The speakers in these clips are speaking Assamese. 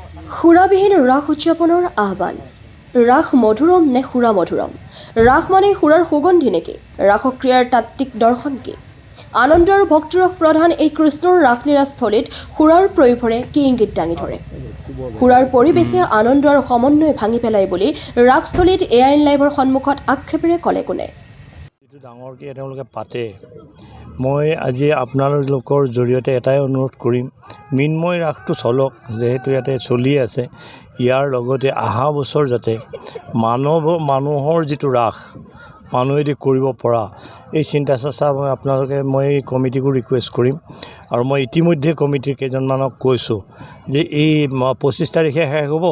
সুৰাবিহীন ৰাস উদযাপনৰ আহ্বান। ৰাস মধুৰম নে সুৰা মধুৰম? ৰাস মানে সুৰাৰ সুগন্ধি নেকি? ৰাসক্ৰিয়াৰ তাত্ত্বিক দৰ্শন কি? আনন্দ আৰু ভক্তিৰস প্ৰধান এই কৃষ্ণৰ ৰাসলীলাস্থলীত সুৰাৰ প্ৰয়োভৰে কি ইংগিত দাঙি ধৰে? সুৰাৰ পৰিৱেশে আনন্দ আৰু সমন্বয় ভাঙি পেলাই বুলি ৰাসস্থলীত AIN লাইভৰ সন্মুখত আক্ষেপেৰে ক'লে কোনে? যিটো ডাঙৰকৈ তেওঁলোকে পাতে, মই আজি আপোনালোকৰ জৰিয়তে এটাই অনুৰোধ কৰিম, মৃন্ময় ৰাসটো চলক, যিহেতু ইয়াতে চলি আছে। ইয়াৰ লগতে অহা বছৰ যাতে মানুহৰ যিটো ৰাস মানুহেদি কৰিব পৰা এই চিন্তা চৰ্চা মই কমিটিকো ৰিকুৱেষ্ট কৰিম। আৰু মই ইতিমধ্যে কমিটিৰ কেইজনমানক কৈছোঁ যে এই 25 তাৰিখে শেষ হ'ব,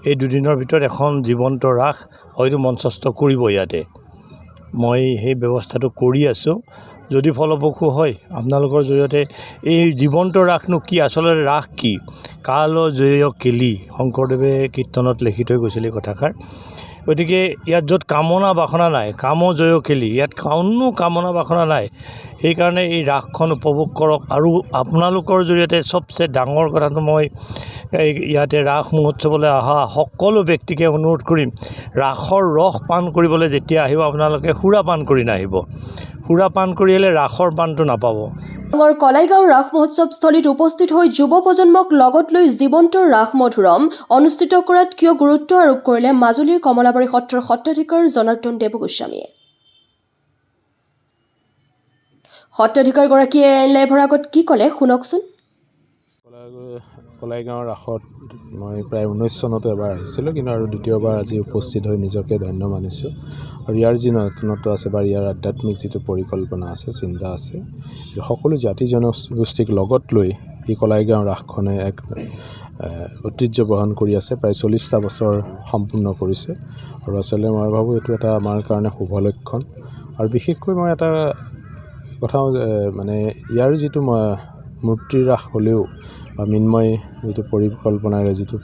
এই দুদিনৰ ভিতৰত এখন জীৱন্ত ৰাস হয়তো মঞ্চস্থ কৰিব ইয়াতে। মই সেই ব্যৱস্থাটো কৰি আছোঁ। যদি ফলপ্ৰসূ হয় আপোনালোকৰ জৰিয়তে এই জীৱন্ত ৰাসনো কি, আচলতে ৰাস কি? কাল জয় কেলি, শংকৰদেৱে কীৰ্তনত লিখি থৈ গৈছিল এই কথাষাৰ। গতিকে ইয়াত য'ত কামনা বাসনা নাই, কাম জয় কেলি, ইয়াত কোনো কামনা বাসনা নাই। সেইকাৰণে এই ৰাসখন উপভোগ কৰক। আৰু আপোনালোকৰ জৰিয়তে চবচে ডাঙৰ কথাটো মই ইয়াতে ৰাস মহোৎসৱলৈ অহা সকলো ব্যক্তিকে অনুৰোধ কৰিম, ৰাসৰ ৰস পান কৰিবলৈ যেতিয়া আহিব আপোনালোকে সুৰা পান কৰি নাহিব। সুৰা পান কৰি আহিলে ৰাসৰ পানটো নাপাব। কলাইগাঁও ৰাস মহোৎসৱস্থলীত উপস্থিত হৈ যুৱ প্ৰজন্মক লগত লৈ জীৱন্ত ৰাস মধুৰম অনুষ্ঠিত কৰাত কিয় গুৰুত্ব আৰোপ কৰিলে মাজুলীৰ কমলাবাৰী সত্ৰৰ সত্ৰাধিকাৰ জনাৰ্দন দেৱগোস্বামীয়ে? সত্ৰাধিকাৰগৰাকীয়ে AIN লাইভৰ আগত কি ক'লে শুনকচোন। কলাইগাঁৱৰ ৰাসত মই প্ৰায় 19 চনতো এবাৰ আহিছিলোঁ, কিন্তু আৰু দ্বিতীয়বাৰ আজি উপস্থিত হৈ নিজকে ধন্য মানিছোঁ। আৰু ইয়াৰ যি নতুনত্ব আছে বা ইয়াৰ আধ্যাত্মিক যিটো পৰিকল্পনা আছে, চিন্তা আছে, সকলো জাতি জনগোষ্ঠীক লগত লৈ এই কলাইগাঁও ৰাসখনে এক ঐতিহ্য বহন কৰি আছে। প্ৰায় 40টা বছৰ সম্পূৰ্ণ কৰিছে। আৰু আচলতে মই ভাবোঁ এইটো এটা আমাৰ কাৰণে শুভ লক্ষণ। আৰু বিশেষকৈ মই এটা কথা মানে ইয়াৰ যিটো মূৰ্তিৰ ৰাস হ'লেও বা মৃন্ময় যিটো পৰিকল্পনাৰে যিটো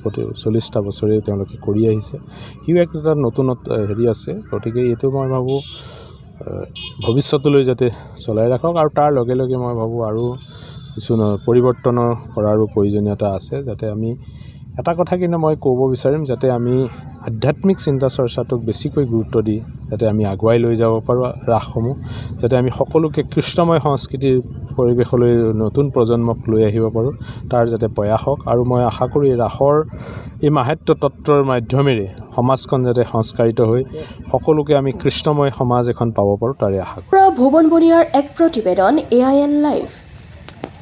40টা বছৰে তেওঁলোকে কৰি আহিছে, সিও এটা নতুন আছে। গতিকে এইটো মই ভাবোঁ ভৱিষ্যতলৈ যাতে চলাই ৰাখক। আৰু তাৰ লগে লগে মই ভাবোঁ আৰু কিছু পৰিৱৰ্তনৰ কৰাৰো প্ৰয়োজনীয়তা আছে। যাতে আমি এটা কথা কিন্তু মই ক'ব বিচাৰিম, যাতে আমি আধ্যাত্মিক চিন্তা চৰ্চাটোক বেছিকৈ গুৰুত্ব দি যাতে আমি আগুৱাই লৈ যাব পাৰোঁ ৰাসসমূহ, যাতে আমি সকলোকে কৃষ্ণময় সংস্কৃতিৰ পৰিৱেশলৈ নতুন প্ৰজন্মক লৈ আহিব পাৰোঁ, তাৰ যাতে প্ৰয়াস হওক। আৰু মই আশা কৰোঁ এই ৰাসৰ এই মাহাত্ম্য তত্ত্বৰ মাধ্যমেৰে সমাজখন যাতে সংস্কাৰিত হৈ সকলোকে আমি কৃষ্ণময় সমাজ এখন পাব পাৰোঁ, তাৰে আশা কৰোঁ। ভুৱন বনিয়াৰ এক প্ৰতিবেদন AIN লাইভ।